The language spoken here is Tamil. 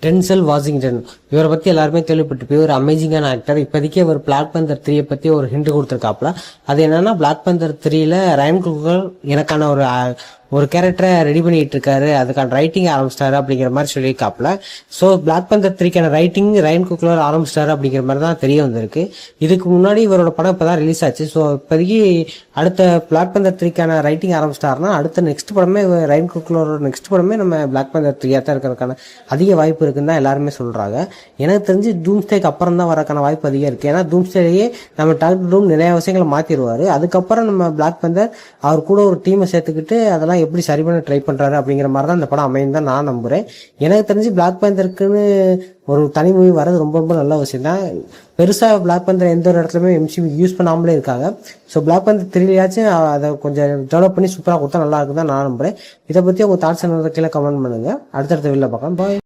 டென்சல் வாஷிங்டன் இவரை பற்றி எல்லாருமே கேள்விப்பட்டிருப்போம். ஒரு அமேசிங்கான ஆக்டர். இப்போதைக்கு அவர் பிளாக் பந்தர் 3 பற்றி ஒரு ஹிண்ட் கொடுத்துருக்காப்புல. அது என்னன்னா, பிளாக் பந்தர் 3ல ரயன் குகர் எனக்கான ஒரு கேரக்டரை ரெடி பண்ணிட்டு இருக்காரு, அதுக்கான ரைட்டிங் ஆரம்பிச்சிட்டாரு அப்படிங்கிற மாதிரி சொல்லியிருக்காப்புல. ஸோ பிளாக் பந்தர் 3க்கான ரைட்டிங் ரயன் குக்லர் ஆரம்பிச்சிட்டாரு அப்படிங்கிற மாதிரி தான் தெரிய வந்திருக்கு. இதுக்கு முன்னாடி இவரோட படம் இப்போ தான் ரிலீஸ் ஆச்சு. ஸோ இப்போதைக்கு அடுத்த பிளாக் பந்தர் 3க்கான ரைட்டிங் ஆரம்பிச்சிட்டாருன்னா அடுத்த நெக்ஸ்ட் படமே ரயன் குக்லரோட நெக்ஸ்ட் படமே நம்ம பிளாக் பந்தர் 3 தான் இருக்கிறதுக்கான அதிக வாய்ப்பு இருக்குன்னு தான் எல்லாருமே சொல்றாங்க. எனக்கு தெரிஞ்சு டூம்ஸ்டேக்கு அப்புறம் தான் வரக்கான வாய்ப்பு அதிகம் இருக்கு. ஏன்னா டூம்ஸ்டேலேயே நம்ம டாக்டர் டூம் நிறைய விஷயங்களை மாத்திடுவாரு. அதுக்கப்புறம் நம்ம பிளாக் பந்தர் அவர் கூட ஒரு டீமை சேர்த்துக்கிட்டு அதெல்லாம் எப்படி சரி பண்ண ட்ரை பண்றாரு அப்படிங்கிற மாதிரி தான் இந்த படம் அமையும் தான் நான் நம்புறேன். எனக்கு தெரிஞ்சு பிளாக் பந்தருக்குன்னு ஒரு தனி மூவி வர்றது ரொம்ப ரொம்ப நல்ல விஷயம் தான். பெருசா பிளாக் பந்தர் எந்த ஒரு இடத்துலயுமே எம்சியூ யூஸ் பண்ணாமலே இருக்காங்க. ஸோ பிளாக் பந்தர் 3லயாச்சும் அதை கொஞ்சம் டெவலப் பண்ணி சூப்பராக கொடுத்தா நல்லா இருக்குதான் நான் நம்புறேன். இதை பத்தி உங்க தாட்ஸ் கீழே கமெண்ட் பண்ணுங்க. அடுத்தடுத்த வீடியோல பார்க்கலாம். பாய்.